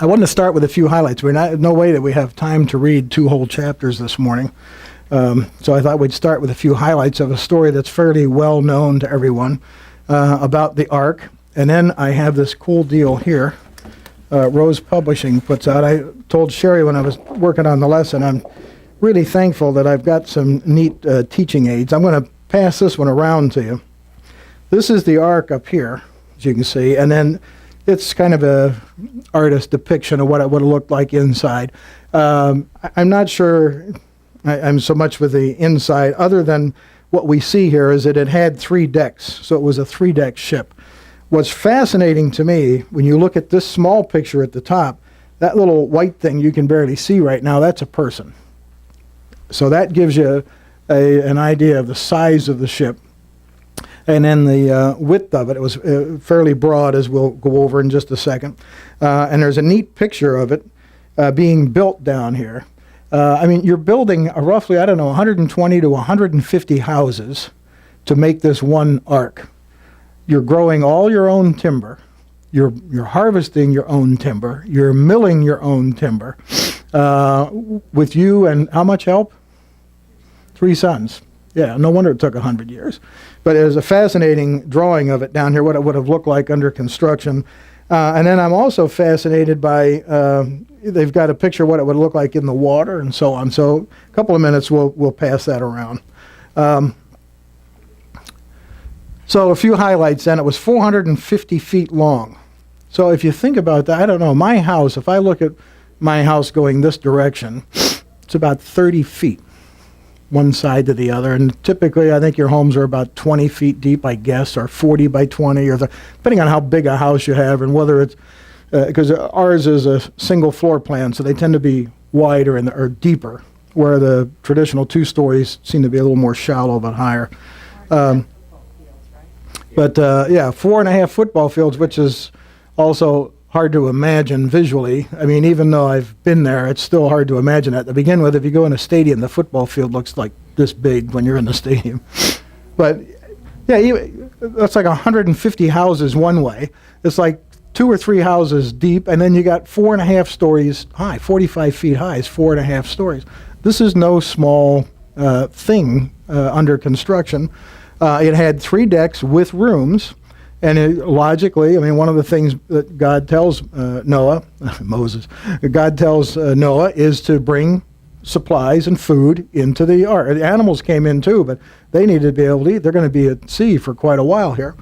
I wanted to start with a few highlights. No way that we have time to read 2 whole chapters this morning. So I thought we'd start with a few highlights of a story that's fairly well known to everyone about the Ark. And then I have this cool deal here. Rose Publishing puts out. I told Sherry when I was working on the lesson, I'm really thankful that I've got some neat teaching aids. I'm going to pass this one around to you. This is the Ark up here, as you can see, and then it's kind of a artist depiction of what it would have looked like inside. I'm not sure I'm so much with the inside, other than what we see here is that it had 3 decks, so it was a 3-deck ship. What's fascinating to me, when you look at this small picture at the top, that little white thing you can barely see right now, that's a person. So that gives you an idea of the size of the ship. And then the width of it, it was fairly broad, as we'll go over in just a second. And there's a neat picture of it being built down here. I mean, you're building roughly, 120 to 150 houses to make this one Ark. You're growing all your own timber. You're harvesting your own timber. You're milling your own timber. With you and how much help? 3 sons. Yeah, no wonder it took 100 years. But there's a fascinating drawing of it down here, what it would have looked like under construction. And then I'm also fascinated by, they've got a picture of what it would look like in the water and so on. So a couple of minutes, we'll pass that around. So a few highlights then. It was 450 feet long. So if you think about that, I don't know, my house, if I look at my house going this direction, it's about 30 feet, one side to the other. And typically, I think your homes are about 20 feet deep, I guess, or 40 by 20, or depending on how big a house you have and whether it's, because ours is a single floor plan, so they tend to be wider or deeper, where the traditional 2 stories seem to be a little more shallow but higher. But 4.5 football fields, which is also hard to imagine visually. I mean, even though I've been there, it's still hard to imagine that. To begin with, if you go in a stadium, the football field looks like this big when you're in the stadium. But yeah, that's like 150 houses one way. It's like 2 or 3 houses deep, and then you got 4.5 stories high, 45 feet high is 4.5 stories. This is no small thing under construction. It had 3 decks with rooms, and logically, I mean, one of the things that God tells Moses, God tells Noah is to bring supplies and food into the Ark. The animals came in too, but they needed to be able to eat. They're going to be at sea for quite a while here.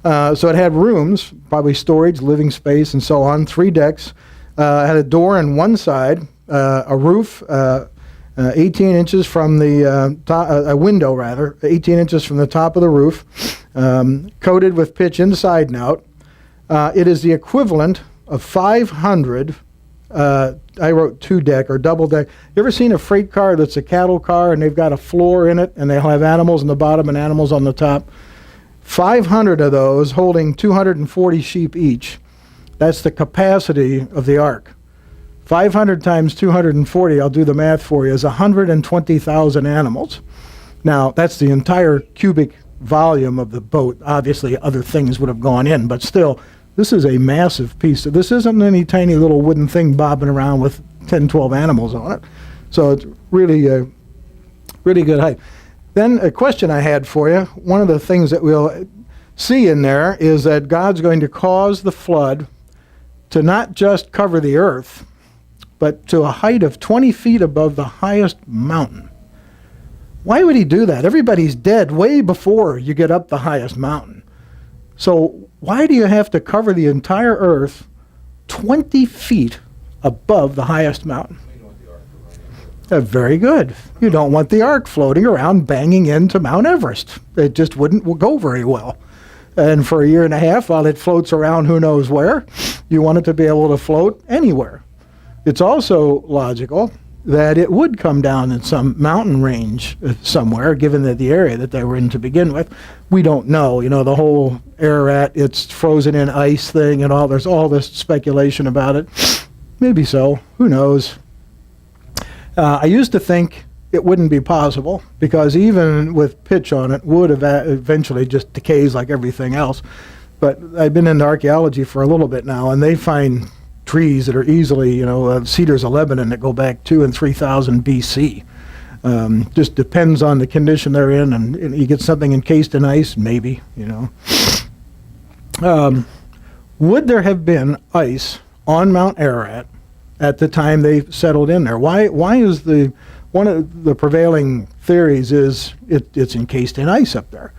So it had rooms, probably storage, living space, and so on, 3 decks. Had a door on one side, a roof, 18 inches from the top, a window rather, 18 inches from the top of the roof, coated with pitch inside and out. It is the equivalent of 500, I wrote 2-deck or double deck. You ever seen a freight car that's a cattle car and they've got a floor in it and they'll have animals on the bottom and animals on the top? 500 of those holding 240 sheep each. That's the capacity of the Ark. 500 times 240, I'll do the math for you, is 120,000 animals. Now, that's the entire cubic volume of the boat. Obviously, other things would have gone in, but still, this is a massive piece. This isn't any tiny little wooden thing bobbing around with 10, 12 animals on it. So it's really, really good height. Then a question I had for you, one of the things that we'll see in there is that God's going to cause the flood to not just cover the earth, but to a height of 20 feet above the highest mountain. Why would he do that? Everybody's dead way before you get up the highest mountain. So why do you have to cover the entire earth 20 feet above the highest mountain? Very good. You don't want the Ark floating around banging into Mount Everest. It just wouldn't go very well. And for 1.5 years, while it floats around who knows where, you want it to be able to float anywhere. It's also logical that it would come down in some mountain range somewhere, given that the area that they were in to begin with. We don't know. You know, the whole Ararat, it's frozen in ice thing and all, there's all this speculation about it. Maybe so. Who knows? I used to think it wouldn't be possible, because even with pitch on it, wood eventually just decays like everything else. But I've been into archaeology for a little bit now, and they find trees that are easily, cedars of Lebanon that go back 2,000 and 3,000 BC. Just depends on the condition they're in, and you get something encased in ice, maybe, Would there have been ice on Mount Ararat at the time they settled in there? Why is one of the prevailing theories is it's encased in ice up there?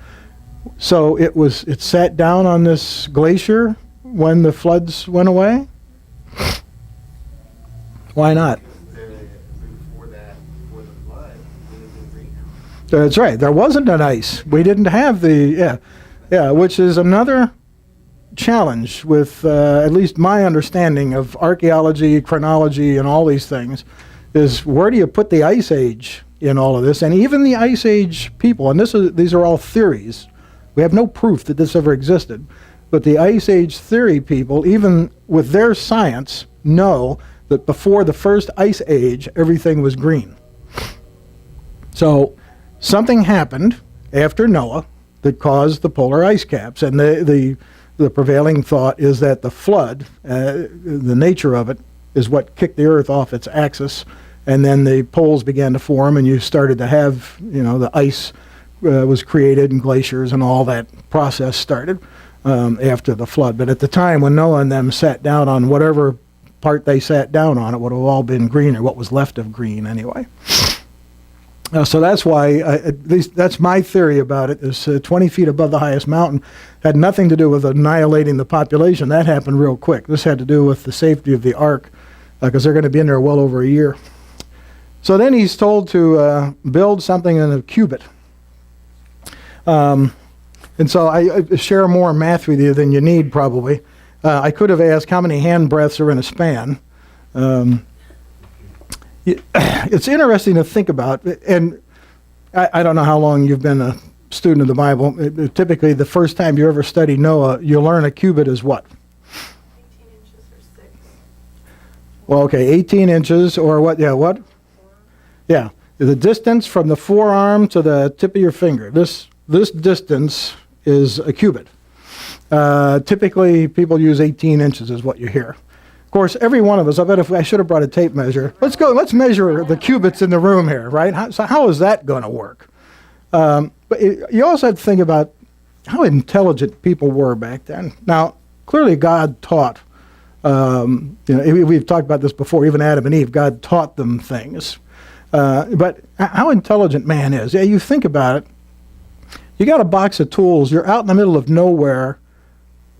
So it sat down on this glacier when the floods went away? Why not? Before the flood, it would have been greenhouse. That's right. There wasn't an ice. We didn't have which is another challenge with at least my understanding of archaeology, chronology, and all these things, is where do you put the Ice Age in all of this? And even the Ice Age people, and these are all theories. We have no proof that this ever existed. But the Ice Age theory people, even with their science, know that before the first Ice Age, everything was green. So something happened after Noah that caused the polar ice caps. And the prevailing thought is that the flood, the nature of it, is what kicked the Earth off its axis. And then the poles began to form, and you started to have, the ice was created, and glaciers and all that process started after the flood. But at the time when Noah and them sat down on whatever part they sat down on, it would have all been green, or what was left of green anyway. So that's why, at least that's my theory about it, is 20 feet above the highest mountain. Had nothing to do with annihilating the population. That happened real quick. This had to do with the safety of the ark, because they're going to be in there well over a year. So then he's told to build something in a cubit. And so I share more math with you than you need, probably. I could have asked how many hand breadths are in a span. It's interesting to think about, and I don't know how long you've been a student of the Bible. Typically, the first time you ever study Noah, you learn a cubit is what? 18 inches or 6. Well, okay, 18 inches or what? Yeah, what? Yeah, the distance from the forearm to the tip of your finger. This distance is a cubit. Typically, people use 18 inches is what you hear. Of course, every one of us, I bet if I should have brought a tape measure. Let's measure the cubits in the room here, right? How is that going to work? But you also have to think about how intelligent people were back then. Now, clearly God taught, we've talked about this before, even Adam and Eve, God taught them things. But how intelligent man is. Yeah, you think about it. You got a box of tools, you're out in the middle of nowhere,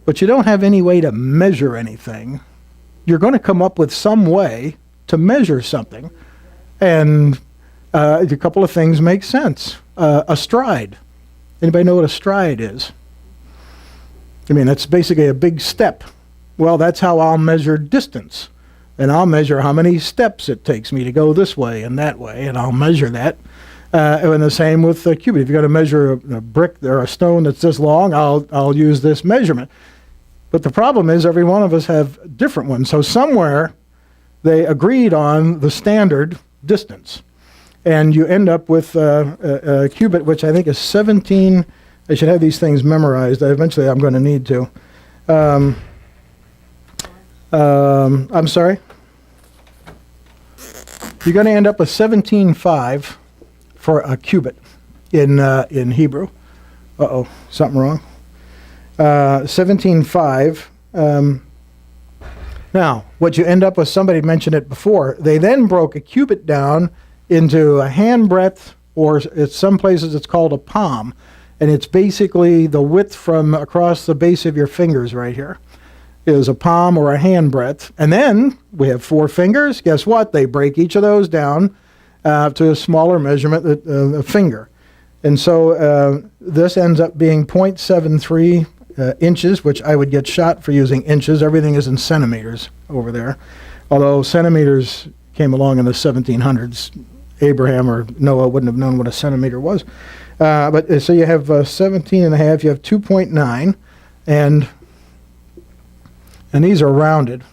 but you don't have any way to measure anything. You're going to come up with some way to measure something. And a couple of things make sense. A stride. Anybody know what a stride is? I mean, it's basically a big step. Well, that's how I'll measure distance. And I'll measure how many steps it takes me to go this way and that way, and I'll measure that. And the same with a cubit. If you're going to measure a brick or a stone that's this long, I'll use this measurement. But the problem is every one of us have different ones. So somewhere they agreed on the standard distance. And you end up with a cubit, which I think is 17. I should have these things memorized. Eventually I'm going to need to. I'm sorry? You're going to end up with 17.5 for a cubit in Hebrew. Uh-oh, something wrong. 17.5. Now, what you end up with, somebody mentioned it before, they then broke a cubit down into a hand breadth, or at some places it's called a palm, and it's basically the width from across the base of your fingers right here is a palm or a hand breadth. And then we have 4 fingers. Guess what? They break each of those down to a smaller measurement, a finger. And so this ends up being 0.73 inches, which I would get shot for using inches. Everything is in centimeters over there. Although centimeters came along in the 1700s. Abraham or Noah wouldn't have known what a centimeter was. But so you have 17 and a half, you have 2.9, and these are rounded.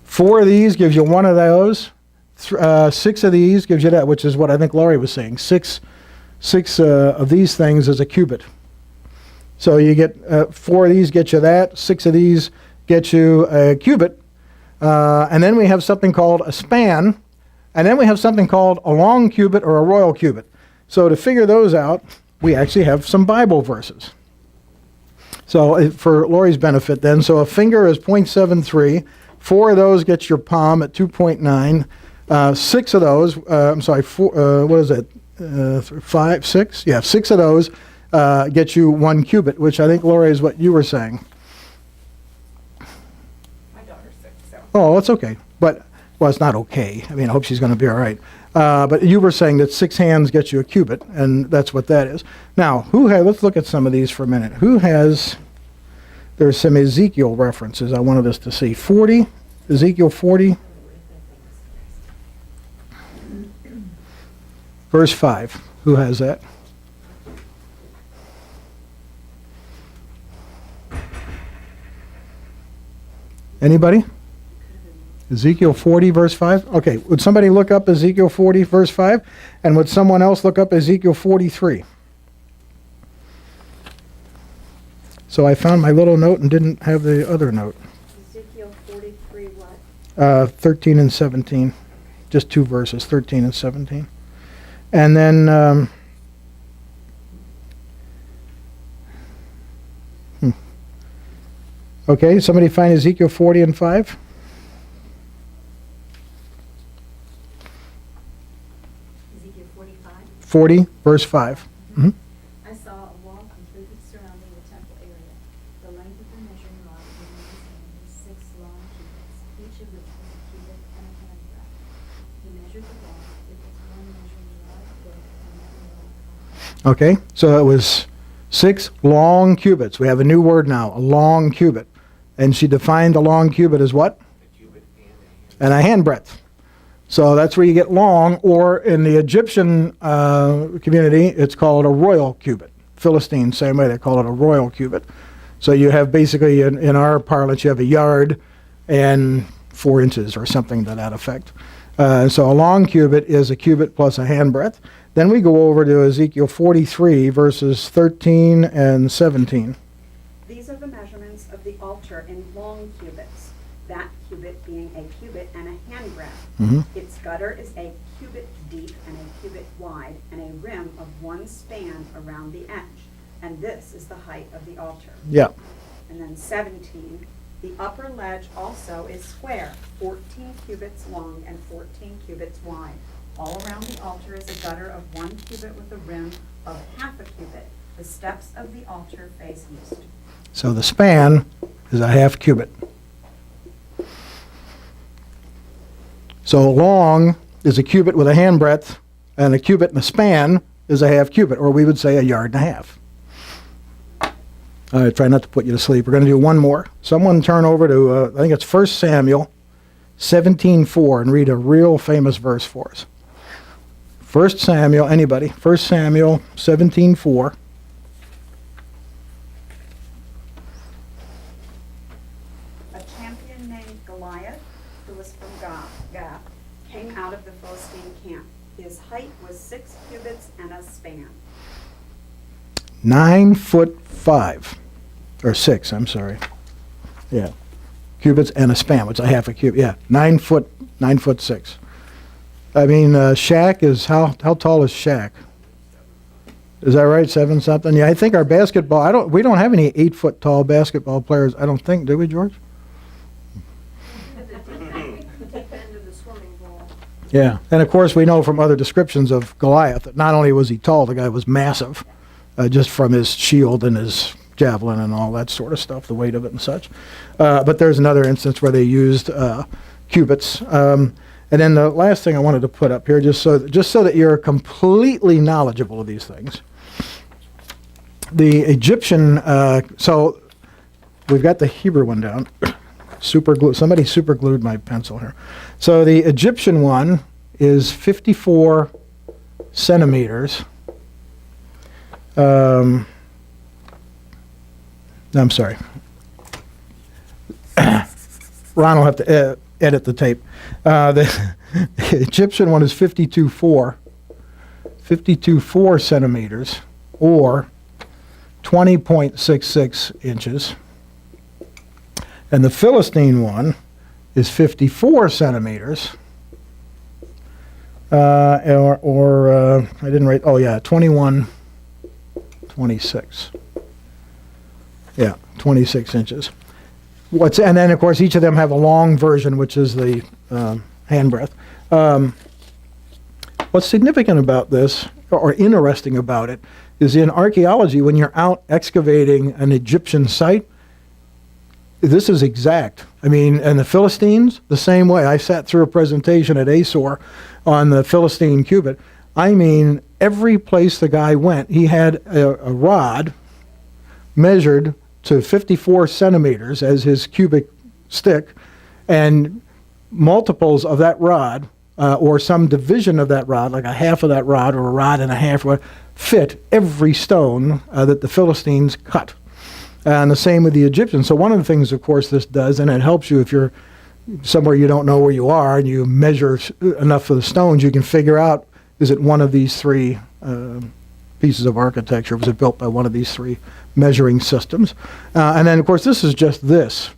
4 of these gives you 1 of those. 6 of these gives you that, which is what I think Laurie was saying. 6 of these things is a cubit. So you get 4 of these get you that. 6 of these gets you a cubit. And then we have something called a span. And then we have something called a long cubit or a royal cubit. So to figure those out, we actually have some Bible verses. So for Lori's benefit then, so a finger is 0.73. 4 of those gets your palm at 2.9. 6 of those, what is it? 5, 6? Yeah, 6 of those get you 1 cubit, which I think, Lori, is what you were saying. My daughter's 6, so. Oh, it's okay. But, well, it's not okay. I mean, I hope she's going to be all right. But you were saying that 6 hands get you a cubit, and that's what that is. Now, let's look at some of these for a minute. There's some Ezekiel references I wanted us to see. 40, Ezekiel 40, verse 5. Who has that? Anybody? Ezekiel 40, verse 5? Okay, would somebody look up Ezekiel 40, verse 5? And would someone else look up Ezekiel 43? So I found my little note and didn't have the other note. Ezekiel 43 what? 13 and 17. Just 2 verses, 13 and 17. And then... Okay, somebody find Ezekiel 40 and 5? Ezekiel 45. 40, verse 5. Mhm. I saw a wall completely surrounding the temple area. The length of the measuring rod was 6 long cubits, each of which was a cubit and a handbreadth. He measured the wall. It was 1 measuring rod thick and 1 rod high. Okay, so it was 6 long cubits. We have a new word now, a long cubit. And she defined a long cubit as what? A cubit And a handbreadth. So that's where you get long, or in the Egyptian community, it's called a royal cubit. Philistines, same way, they call it a royal cubit. So you have basically, in our parlance, you have a yard and 4 inches or something to that effect. So a long cubit is a cubit plus a handbreadth. Then we go over to Ezekiel 43, verses 13 and 17. These are the measurements of the altar in long cubits, that cubit being a cubit and a handbreadth. Mhm. Its gutter is a cubit deep and a cubit wide, and a rim of 1 span around the edge. And this is the height of the altar. Yeah. And then 17, the upper ledge also is square, 14 cubits long and 14 cubits wide. All around the altar is a gutter of 1 cubit with a rim of half a cubit. The steps of the altar face east. So the span is a half cubit. So long is a cubit with a handbreadth, and a cubit and a span is a half cubit, or we would say a yard and a half. All right, try not to put you to sleep. We're going to do one more. Someone turn over to, I think it's 1 Samuel 17:4 and read a real famous verse for us. 1 Samuel, anybody? 1 Samuel 17:4. A champion named Goliath, who was from Gath, came out of the Philistine camp. His height was 6 cubits and a span. 9'5", or 6, I'm sorry. Yeah, cubits and a span, which is a half a cubit. Yeah, 9 foot 6. I mean, Shaq is, how tall is Shaq? Is that right, 7 something? Yeah, I think our basketball, we don't have any 8-foot tall basketball players, I don't think, do we, George? Deep end of the swimming pool. Yeah, and of course we know from other descriptions of Goliath that not only was he tall, the guy was massive, just from his shield and his javelin and all that sort of stuff, the weight of it and such. But there's another instance where they used cubits. And then the last thing I wanted to put up here, just so that you're completely knowledgeable of these things. The Egyptian, so we've got the Hebrew one down. Somebody super glued my pencil here. So the Egyptian one is 54 centimeters. I'm sorry. Ron will have to edit the tape. The Egyptian one is 52.4 centimeters, or 20.66 inches. And the Philistine one is 54 centimeters. I didn't write, 26. Yeah, 26 inches. And then, of course, each of them have a long version, which is the hand breadth. What's significant about this, or interesting about it, is in archaeology, when you're out excavating an Egyptian site, this is exact. I mean, and the Philistines, the same way. I sat through a presentation at ASOR on the Philistine cubit. I mean, every place the guy went, he had a rod measured to 54 centimeters as his cubic stick, and multiples of that rod, or some division of that rod, like a half of that rod or a rod and a half, fit every stone that the Philistines cut. And the same with the Egyptians. So one of the things, of course, this does, and it helps you if you're somewhere you don't know where you are and you measure enough of the stones, you can figure out, is it one of these three pieces of architecture? Was it built by one of these three measuring systems? And then, of course, this is just this.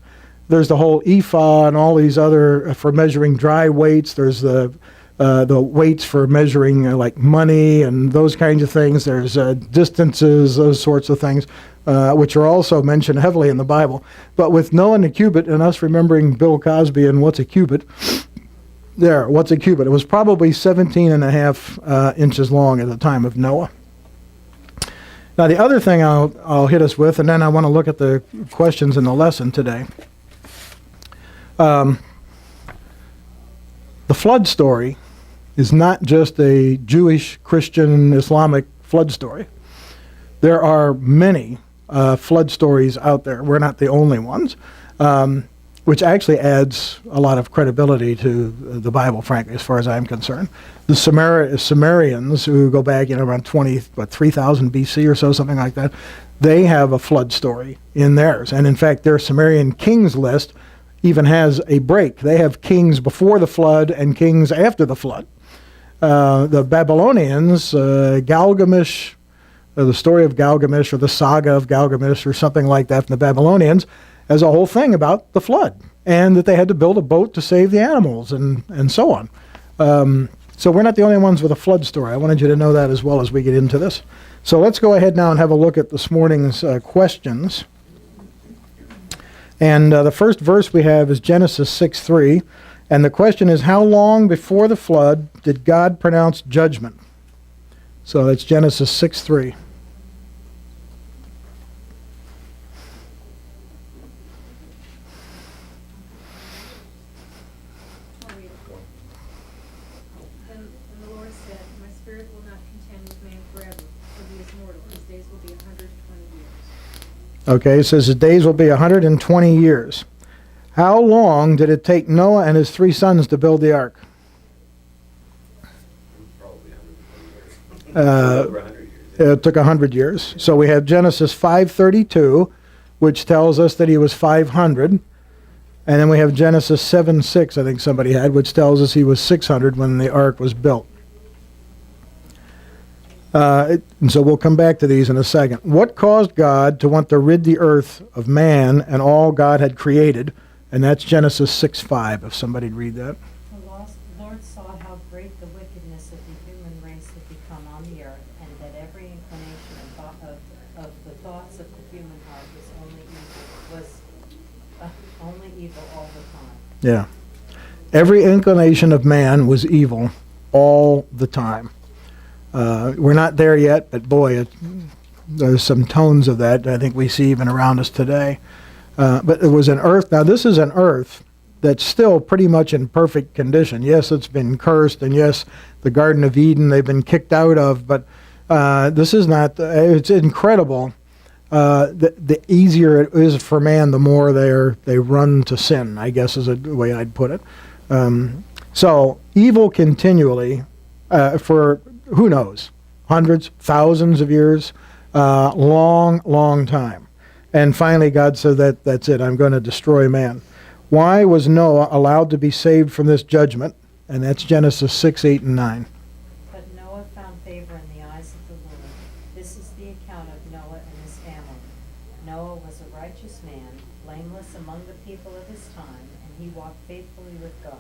There's the whole ephah and all these other, for measuring dry weights. There's the weights for measuring like money and those kinds of things. There's distances, those sorts of things, which are also mentioned heavily in the Bible. But with Noah and the cubit, and us remembering Bill Cosby and what's a cubit, what's a cubit? It was probably 17 and a half inches long at the time of Noah. Now, the other thing I'll hit us with, and then I want to look at the questions in the lesson today. The flood story is not just a Jewish, Christian, Islamic flood story. There are many flood stories out there. We're not the only ones, which actually adds a lot of credibility to the Bible, frankly, as far as I'm concerned. The Sumerians, who go back, around 3,000 BC or so, something like that, they have a flood story in theirs. And in fact, their Sumerian kings list even has a break. They have kings before the flood and kings after the flood. The Babylonians, Gilgamesh, the story of Gilgamesh, or the saga of Gilgamesh, or something like that from the Babylonians, has a whole thing about the flood, and that they had to build a boat to save the animals, and so on. So we're not the only ones with a flood story. I wanted you to know that as well as we get into this. So let's go ahead now and have a look at this morning's questions. And the first verse we have is Genesis 6:3. And the question is, how long before the flood did God pronounce judgment? So that's Genesis 6:3. Then the Lord said, my spirit will not contend with man forever, for he is mortal. His days will be 120 years. Okay, it says his days will be 120 years. How long did it take Noah and his 3 sons to build the ark? Probably 120 years. Over 100 years. It took 100 years. So we have Genesis 5:32, which tells us that he was 500. And then we have Genesis 7:6, I think somebody had, which tells us he was 600 when the ark was built. And so we'll come back to these in a second. What caused God to want to rid the earth of man and all God had created? And that's Genesis 6:5, if somebody'd read that. The Lord saw how great the wickedness of the human race had become on the earth, and that every inclination of the thoughts of the human heart was only evil all the time. Yeah. Every inclination of man was evil all the time. We're not there yet, but boy, there's some tones of that I think we see even around us today. But it was an earth. Now, this is an earth that's still pretty much in perfect condition. Yes, it's been cursed, and yes, the Garden of Eden they've been kicked out of, but this is not, it's incredible. The easier it is for man, the more they run to sin, I guess is the way I'd put it. So evil continually for, who knows, hundreds, thousands of years, long time. And finally, God said that's it. I'm going to destroy man. Why was Noah allowed to be saved from this judgment? And that's Genesis 6, 8, and 9. But Noah found favor in the eyes of the Lord. This is the account of Noah and his family. Noah was a righteous man, blameless among the people God.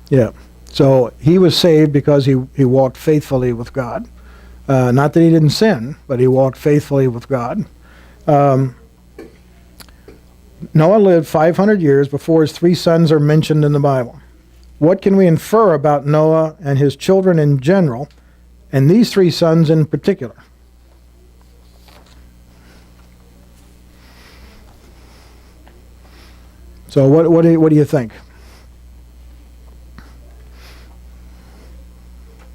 Yeah. So he was saved because he walked faithfully with God. Not that he didn't sin, but he walked faithfully with God. Noah lived 500 years before his 3 sons are mentioned in the Bible. What can we infer about Noah and his children in general, and these 3 sons in particular? So what do you think?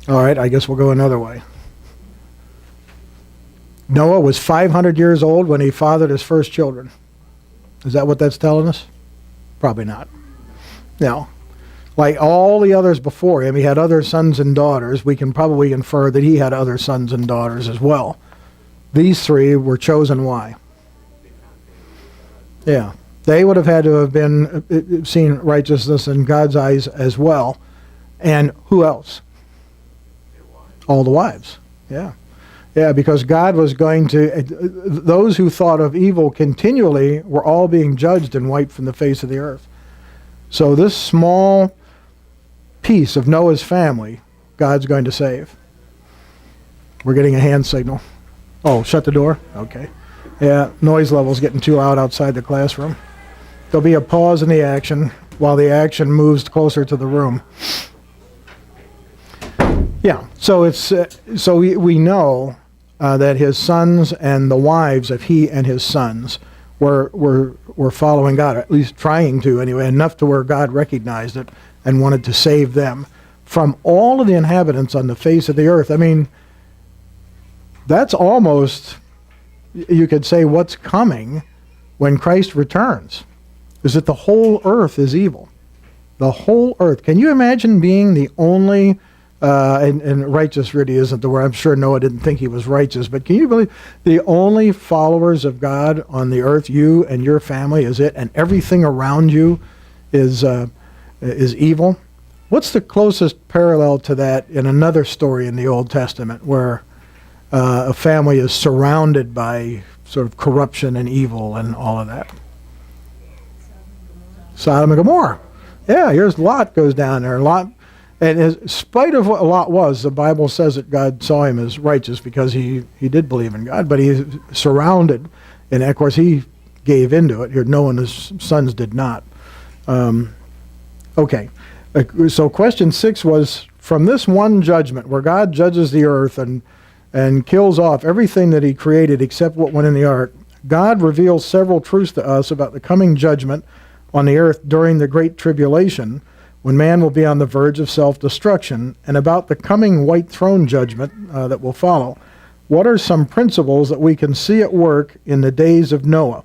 All right, I guess we'll go another way. Noah was 500 years old when he fathered his first children. Is that what that's telling us? Probably not. No. Like all the others before him, he had other sons and daughters. We can probably infer that he had other sons and daughters as well. These 3 were chosen why? Yeah. They would have had to have been seen righteousness in God's eyes as well. And who else? All the wives. Yeah. Yeah, because God was going to, those who thought of evil continually were all being judged and wiped from the face of the earth. So this small piece of Noah's family, God's going to save. We're getting a hand signal. Oh, shut the door? Okay. Yeah, noise level's getting too loud outside the classroom. There'll be a pause in the action while the action moves closer to the room. Yeah, so it's we know that his sons and the wives of he and his sons were following God, or at least trying to anyway, enough to where God recognized it and wanted to save them from all of the inhabitants on the face of the earth. I mean, that's almost, you could say, what's coming when Christ returns, is that the whole earth is evil. The whole earth. Can you imagine being the only and righteous really isn't the word. I'm sure Noah didn't think he was righteous, but can you believe the only followers of God on the earth, you and your family, is it, and everything around you is evil? What's the closest parallel to that in another story in the Old Testament where a family is surrounded by sort of corruption and evil and all of that? Sodom and Gomorrah. Yeah, here's Lot goes down there. Lot. And in spite of what Lot was, the Bible says that God saw him as righteous because he did believe in God, but he's surrounded, and of course he gave into it. Here, Noah and his sons did not. Okay, so question 6 was, from this one judgment, where God judges the earth and kills off everything that he created except what went in the ark, God reveals several truths to us about the coming judgment on the earth during the Great Tribulation, when man will be on the verge of self-destruction, and about the coming white throne judgment that will follow. What are some principles that we can see at work in the days of Noah?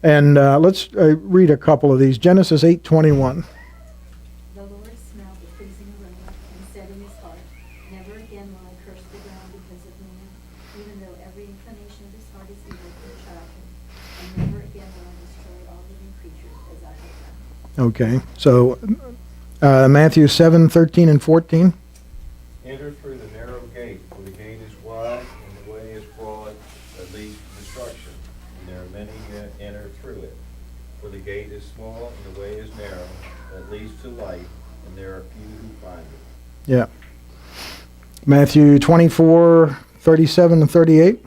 And let's read a couple of these. Genesis 8:21. The Lord smelled the pleasing aroma and said in his heart, never again will I curse the ground because of man, even though every inclination of his heart is evil from childhood, and never again will I destroy all living creatures as I have done. Okay, so Matthew 7:13 and 14. Enter through the narrow gate, for the gate is wide and the way is broad that leads to destruction, and there are many that enter through it. For the gate is small and the way is narrow that leads to life, and there are few who find it. Yeah. Matthew 24:37 and 38.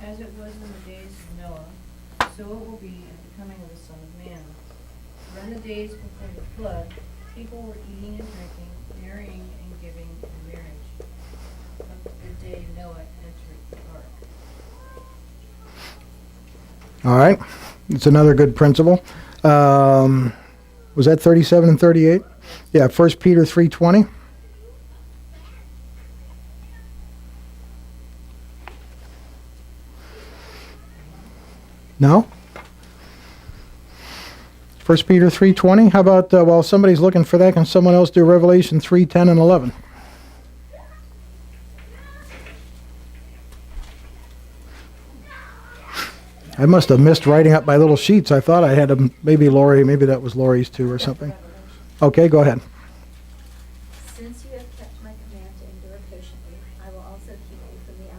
As it was in the days of Noah, so it will be at the coming of the Son of Man. For in the days before the flood, people were eating and drinking, marrying and giving in marriage, up to the day Noah entered the ark. All right. It's another good principle. Was that 37 and 38? Yeah, 1 Peter 3:20. No? 1 Peter 3:20. How about, while somebody's looking for that, can someone else do Revelation 3:10 and 11? I must have missed writing up my little sheets. I thought I had them. Maybe Lori, maybe that was Lori's too or something. Okay, go ahead. Since you have kept my command to endure patiently, I will also keep you from the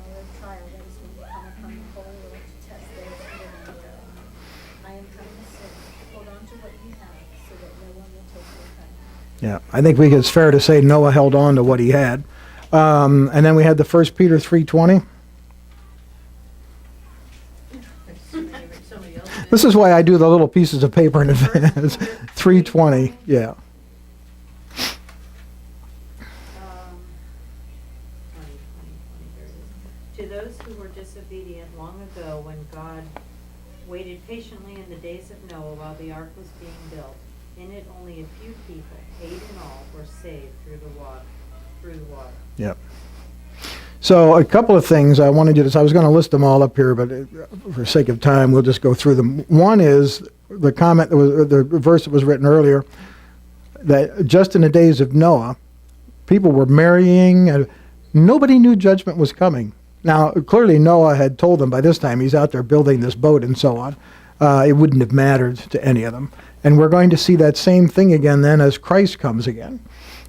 Yeah, I think it's fair to say Noah held on to what he had. And then we had the 1 Peter 3:20. Somebody else did. This is why I do the little pieces of paper in advance. 3:20, yeah. To those who were disobedient long ago when God waited patiently in the days of Noah while the ark was being built, in it only a few people, 8 in all, were saved through the water. Yep. So a couple of things I wanted you to, I was going to list them all up here, but for sake of time, we'll just go through them. One is the comment that was, the verse that was written earlier, that just in the days of Noah, people were marrying, and nobody knew judgment was coming. Now, clearly Noah had told them by this time, he's out there building this boat and so on. It wouldn't have mattered to any of them. And we're going to see that same thing again then as Christ comes again.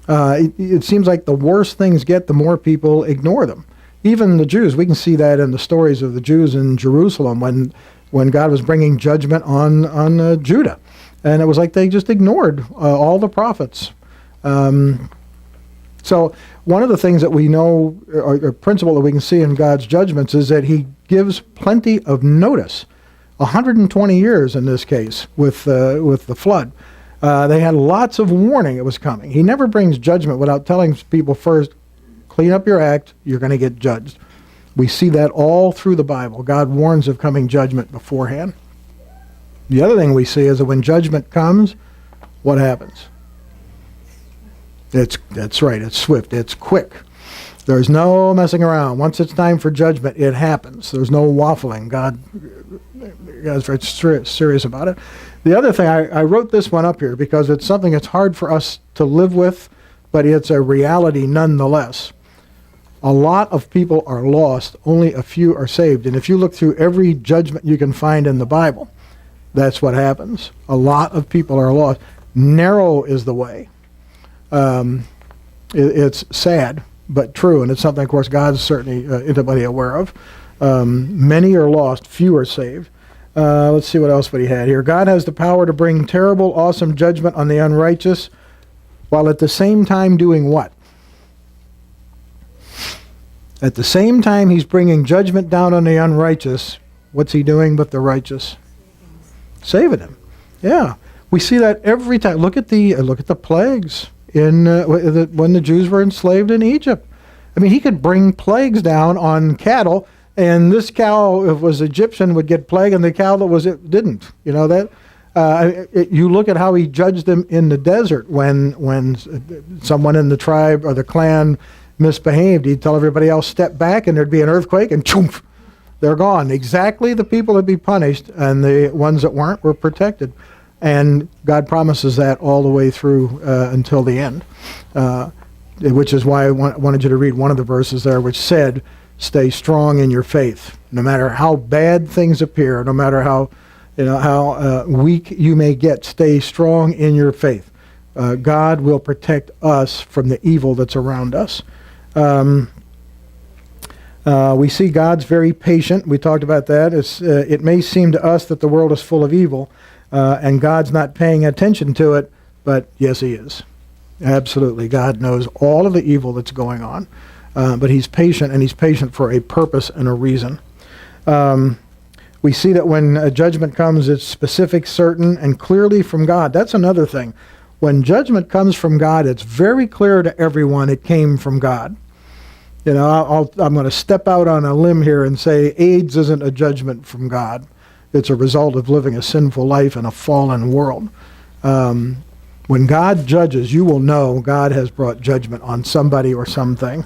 It seems like the worse things get, the more people ignore them. Even the Jews, we can see that in the stories of the Jews in Jerusalem when God was bringing judgment on Judah. And it was like they just ignored all the prophets. So one of the things that we know, or a principle that we can see in God's judgments, is that he gives plenty of notice. 120 years in this case with the flood. They had lots of warning it was coming. He never brings judgment without telling people first, clean up your act, you're going to get judged. We see that all through the Bible. God warns of coming judgment beforehand. The other thing we see is that when judgment comes, what happens? That's right, it's swift, it's quick. There's no messing around. Once it's time for judgment, it happens. There's no waffling. God's very serious about it. The other thing, I wrote this one up here because it's something that's hard for us to live with, but it's a reality nonetheless. A lot of people are lost, only a few are saved. And if you look through every judgment you can find in the Bible, that's what happens. A lot of people are lost. Narrow is the way. It's sad, but true, and it's something, of course, God's certainly intimately aware of. Many are lost, few are saved. Let's see what else what he had here. God has the power to bring terrible, awesome judgment on the unrighteous, while at the same time doing what? At the same time he's bringing judgment down on the unrighteous, what's he doing but the righteous? Saving them. Yeah, we see that every time. Look at the plagues in when the Jews were enslaved in Egypt. I mean, he could bring plagues down on cattle, and this cow, if it was Egyptian, would get plague, and the cow that was it didn't. You know that. You look at how he judged them in the desert when someone in the tribe or the clan misbehaved. He'd tell everybody else step back, and there'd be an earthquake, and choomf, they're gone. Exactly the people would be punished, and the ones that weren't were protected. And God promises that all the way through until the end, which is why I wanted you to read one of the verses there, which said, "Stay strong in your faith, no matter how bad things appear, no matter how weak you may get. Stay strong in your faith. God will protect us from the evil that's around us." We see God's very patient. We talked about that. It may seem to us that the world is full of evil, and God's not paying attention to it, but yes, he is. Absolutely. God knows all of the evil that's going on, but he's patient, and he's patient for a purpose and a reason. We see that when judgment comes, it's specific, certain, and clearly from God. That's another thing. When judgment comes from God, it's very clear to everyone it came from God. You know, I'm going to step out on a limb here and say AIDS isn't a judgment from God. It's a result of living a sinful life in a fallen world. When God judges, you will know God has brought judgment on somebody or something.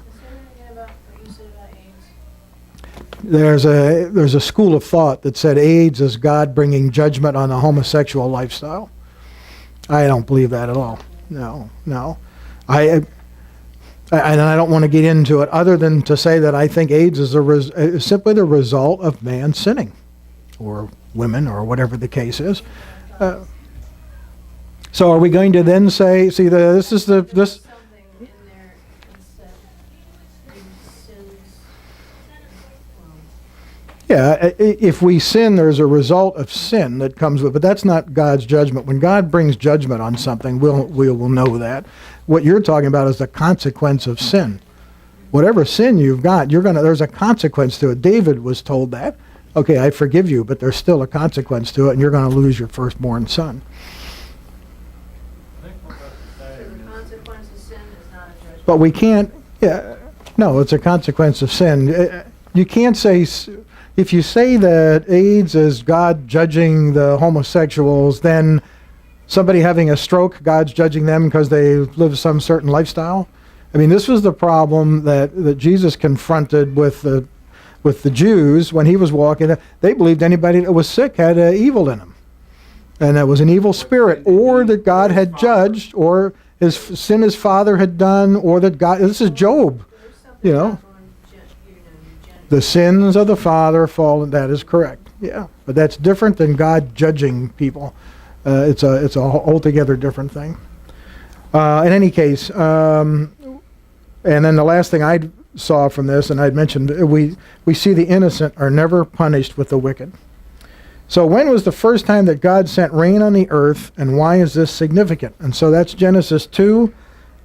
There's a school of thought that said AIDS is God bringing judgment on the homosexual lifestyle. I don't believe that at all. No. And I don't want to get into it other than to say that I think AIDS is simply the result of man sinning, or women, or whatever the case is. So are we going to then say, see, this is the... this? Something in there that said maybe sins. Yeah, if we sin, there's a result of sin that comes with, but that's not God's judgment. When God brings judgment on something, we will know that. What you're talking about is the consequence of sin. Whatever sin you've got, there's a consequence to it. David was told that. Okay, I forgive you, but there's still a consequence to it, and you're going to lose your firstborn son. So the consequence of sin is not a judgment. But we can't, yeah, no, it's a consequence of sin. You can't say, if you say that AIDS is God judging the homosexuals, then somebody having a stroke, God's judging them because they live some certain lifestyle. I mean, this was the problem that Jesus confronted with the Jews when he was walking. They believed anybody that was sick had evil in them. And that was an evil spirit, or that God had judged, or his sin his father had done, or that God, this is Job, There's something you know. about going gender. The sins of the father fall, that is correct. Yeah, but that's different than God judging people. It's a altogether different thing. In any case, and then the last thing I saw from this, and I'd mentioned, we see the innocent are never punished with the wicked. So when was the first time that God sent rain on the earth, and why is this significant? And so that's Genesis 2,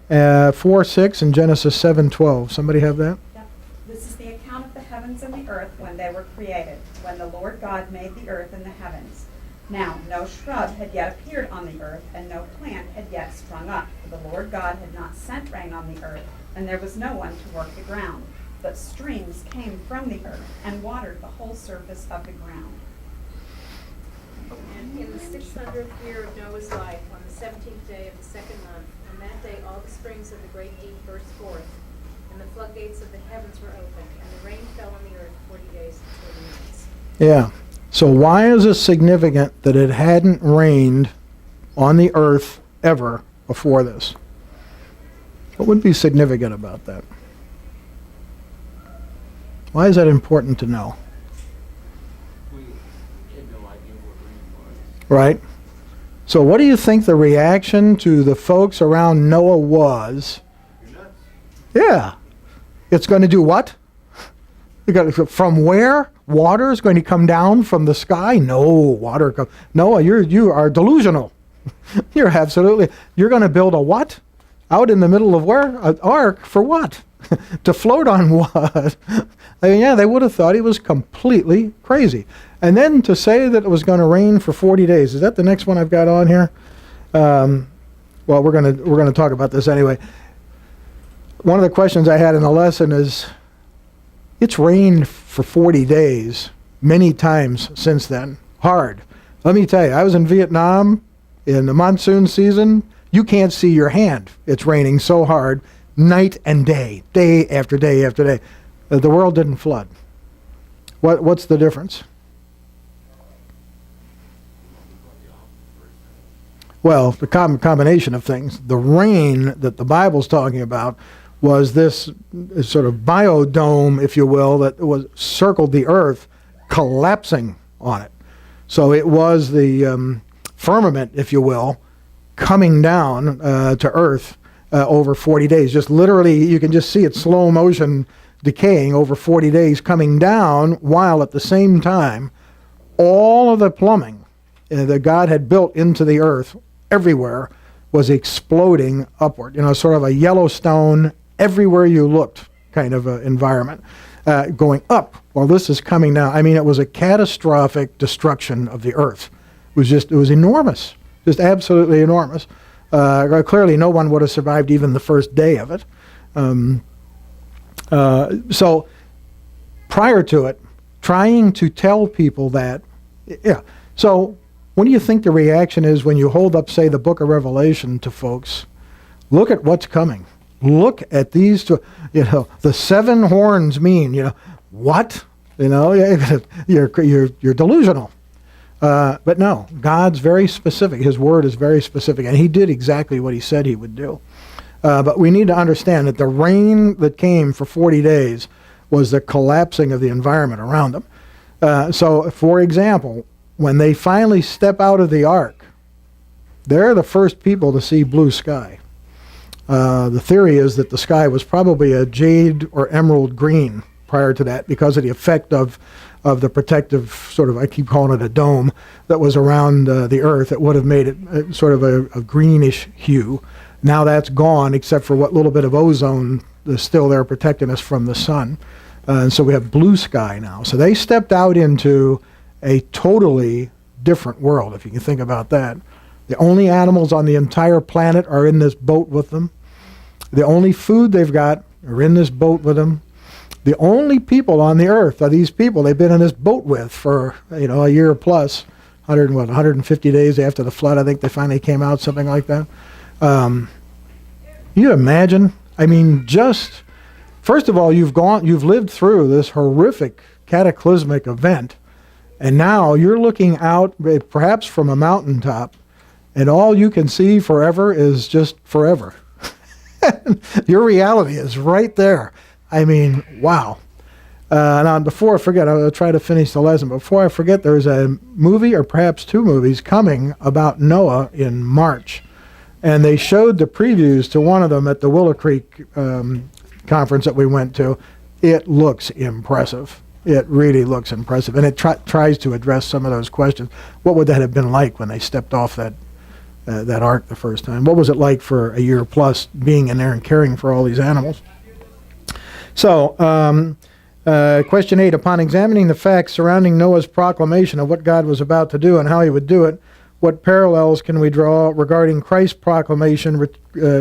4:6, and Genesis 7:12. Somebody have that? Yep. This is the account of the heavens and the earth when they were created, when the Lord God made the earth and the heavens. Now no shrub had yet appeared on the earth, and no plant had yet sprung up, for the Lord God had not sent rain on the earth, and there was no one to work the ground. But streams came from the earth and watered the whole surface of the ground. And in the 600th year of Noah's life, on the 17th day of the second month, on that day all the springs of the great deep burst forth, and the floodgates of the heavens were opened, and the rain fell on the earth 40 days and 40 nights. Yeah. So why is it significant that it hadn't rained on the earth ever before this? What would be significant about that? Why is that important to know? We had no idea what rain was. Right? So what do you think the reaction to the folks around Noah was? You're nuts. Yeah. It's going to do what? From where? Water is going to come down from the sky? No, water come. Noah, you are delusional. You're going to build a what? Out in the middle of where? An ark for what? To float on what? I mean, yeah, they would have thought he was completely crazy. And then to say that it was going to rain for 40 days. Is that the next one I've got on here? Well, we're going to talk about this anyway. One of the questions I had in the lesson is, it's rained for 40 days many times since then. Hard. Let me tell you, I was in Vietnam in the monsoon season. You can't see your hand. It's raining so hard, night and day after day after day. The world didn't flood. What's the difference? Well, the combination of things. The rain that the Bible's talking about was this sort of biodome, if you will, that was circled the earth, collapsing on it. So it was the firmament, if you will, coming down to earth over 40 days. Just literally, you can just see it slow motion decaying over 40 days, coming down, while at the same time, all of the plumbing that God had built into the earth everywhere was exploding upward. You know, sort of a Yellowstone, everywhere you looked kind of environment, going up while this is coming down. I mean, it was a catastrophic destruction of the earth. It was enormous, just absolutely enormous. Clearly, no one would have survived even the first day of it. So, prior to it, trying to tell people that, yeah. So, what do you think the reaction is when you hold up, say, the book of Revelation to folks? Look at what's coming. Look at these two, the 7 horns mean, what? You're delusional. But no, God's very specific. His word is very specific, and he did exactly what he said he would do. But we need to understand that the rain that came for 40 days was the collapsing of the environment around them. So, for example, when they finally step out of the ark, they're the first people to see blue sky. The theory is that the sky was probably a jade or emerald green prior to that because of the effect of the protective sort of, I keep calling it a dome, that was around the Earth. It would have made it sort of a greenish hue. Now that's gone, except for what little bit of ozone is still there protecting us from the sun. And so we have blue sky now. So they stepped out into a totally different world, if you can think about that. The only animals on the entire planet are in this boat with them. The only food they've got are in this boat with them. The only people on the earth are these people they've been in this boat with for, a year plus, 150 days after the flood. I think they finally came out, something like that. You imagine? I mean, just first of all, you've lived through this horrific cataclysmic event, and now you're looking out, perhaps from a mountaintop, and all you can see forever is just forever. Your reality is right there. I mean, wow. Now, before I forget, I'll try to finish the lesson. Before I forget, there's a movie, or perhaps two movies, coming about Noah in March. And they showed the previews to one of them at the Willow Creek conference that we went to. It looks impressive. It really looks impressive. And it tries to address some of those questions. What would that have been like when they stepped off that ark the first time? What was it like for a year plus being in there and caring for all these animals? So, question 8, upon examining the facts surrounding Noah's proclamation of what God was about to do and how he would do it, what parallels can we draw regarding Christ's proclamation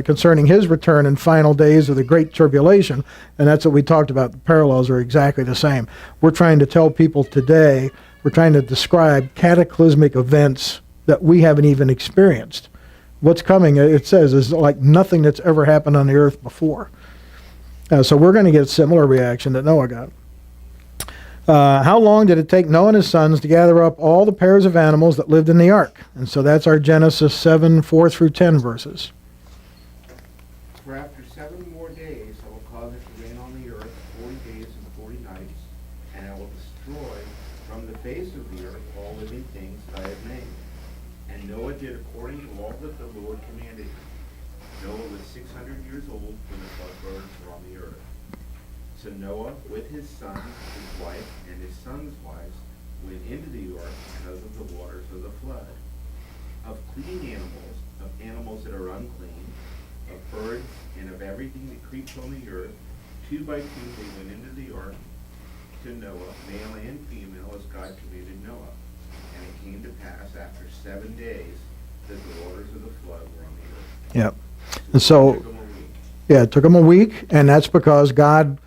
concerning his return in final days of the Great Tribulation? And that's what we talked about. The parallels are exactly the same. We're trying to tell people today, we're trying to describe cataclysmic events that we haven't even experienced. What's coming, it says, is like nothing that's ever happened on the earth before. So we're going to get a similar reaction that Noah got. How long did it take Noah and his sons to gather up all the pairs of animals that lived in the ark? And so that's our Genesis 7, 4 through 10 verses. For after 7 more days I will cause it to rain on the earth 40 days and 40 nights, and I will destroy from the face of the earth all living things that I have made. And Noah did according to all that the Lord commanded him. Noah was 600 years old when the flood waters were on the earth. So Noah, with his sons, his wife, and his sons' wives, went into the ark because of the waters of the flood. Of clean animals, of animals that are unclean, of birds, and of everything that creeps on the earth, 2 by 2 they went into the ark to Noah, male and female, as God commanded Noah. And it came to pass after 7 days that the waters of the flood were on the earth. Yep. And so, It took them a week. yeah, it took them a week, and that's because God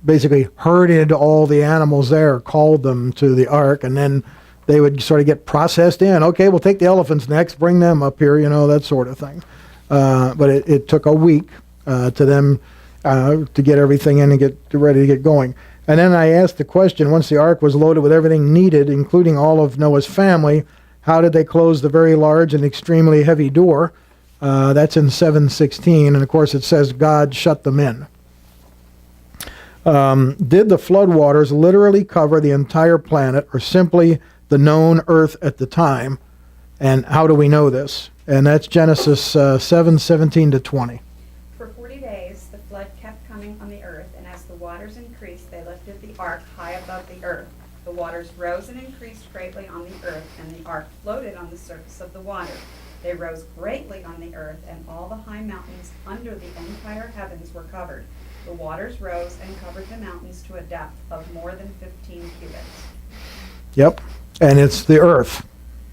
basically herded all the animals there, called them to the ark, and then they would sort of get processed in. Okay, we'll take the elephants next, bring them up here, that sort of thing. But it took a week to them to get everything in and get ready to get going. And then I asked the question, once the ark was loaded with everything needed, including all of Noah's family, how did they close the very large and extremely heavy door? That's in 7:16, and of course it says God shut them in. Did the floodwaters literally cover the entire planet, or simply the known earth at the time? And how do we know this? And that's Genesis 7:17 to 20. For 40 days the flood kept coming on the earth, and as the waters increased, they lifted the ark high above the earth. The waters rose and increased greatly on the earth, and the ark floated on the surface of the water. They rose greatly on the earth, and all the high mountains under the entire heavens were covered. The waters rose and covered the mountains to a depth of more than 15 cubits. Yep, and it's the earth.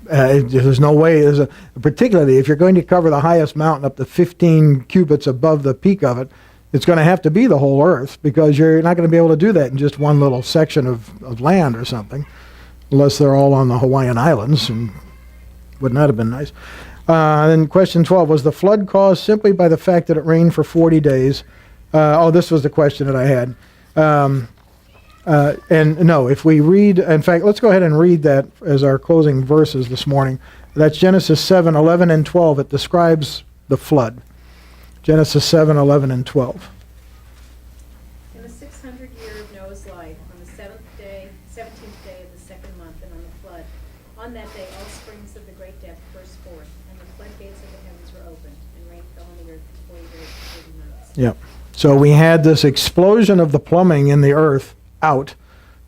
There's no way, particularly if you're going to cover the highest mountain up to 15 cubits above the peak of it, it's going to have to be the whole earth, because you're not going to be able to do that in just one little section of land or something, unless they're all on the Hawaiian Islands, and wouldn't that have been nice? Then question 12, was the flood caused simply by the fact that it rained for 40 days? This was the question that I had. And no, if we read, in fact, let's go ahead and read that as our closing verses this morning. That's Genesis 7, 11, and 12. It describes the flood. Genesis 7, 11, and 12. In the 600th year of Noah's life, on the 17th day of the second month, and on the flood, on that day all springs of the great depth burst forth, and the floodgates of the heavens were opened, and rain fell on the earth for 40 days and 40 nights. Yep. So we had this explosion of the plumbing in the earth out.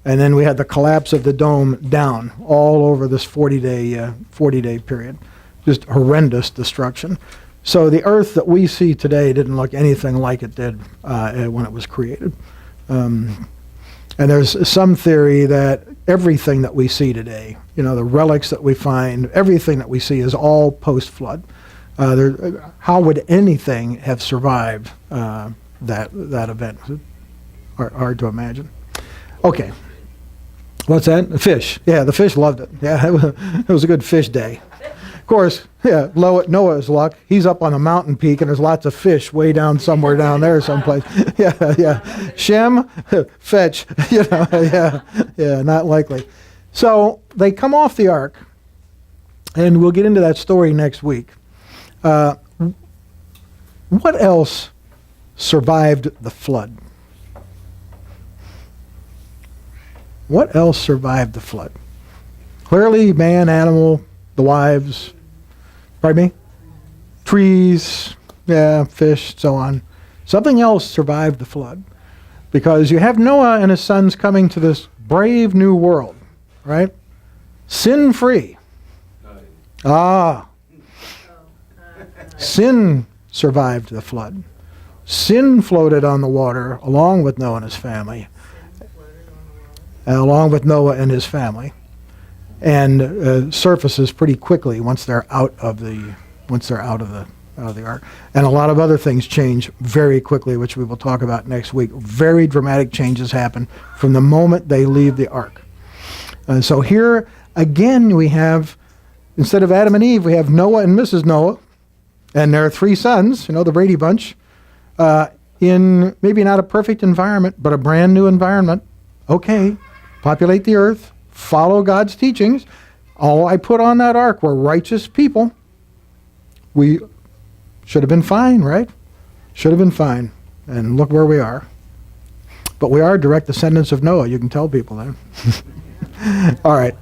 And then we had the collapse of the dome down all over this 40-day period. Just horrendous destruction. So the Earth that we see today didn't look anything like it did when it was created. And there's some theory that everything that we see today, the relics that we find, everything that we see is all post-flood. How would anything have survived that event? Hard to imagine. Okay. What's that? The fish. Yeah, the fish loved it. Yeah, it was a good fish day. Of course, yeah, Noah's luck. He's up on a mountain peak, and there's lots of fish way down somewhere down there someplace. Yeah. Shem, fetch. Yeah, not likely. So they come off the ark, and we'll get into that story next week. What else survived the flood? What else survived the flood? Clearly, man, animal, the wives, pardon me? Trees, yeah, fish, so on. Something else survived the flood. Because you have Noah and his sons coming to this brave new world, right? Sin-free. Sin survived the flood. Sin floated on the water along with Noah and his family. Along with Noah and his family, and surfaces pretty quickly once they're out of the ark. And a lot of other things change very quickly, which we will talk about next week. Very dramatic changes happen from the moment they leave the ark. So here again we have, instead of Adam and Eve, we have Noah and Mrs. Noah, and their 3 sons. The Brady Bunch, in maybe not a perfect environment, but a brand new environment. Okay. Populate the earth, follow God's teachings. All I put on that ark were righteous people. We should have been fine, right? Should have been fine. And look where we are. But we are direct descendants of Noah. You can tell people that. All right.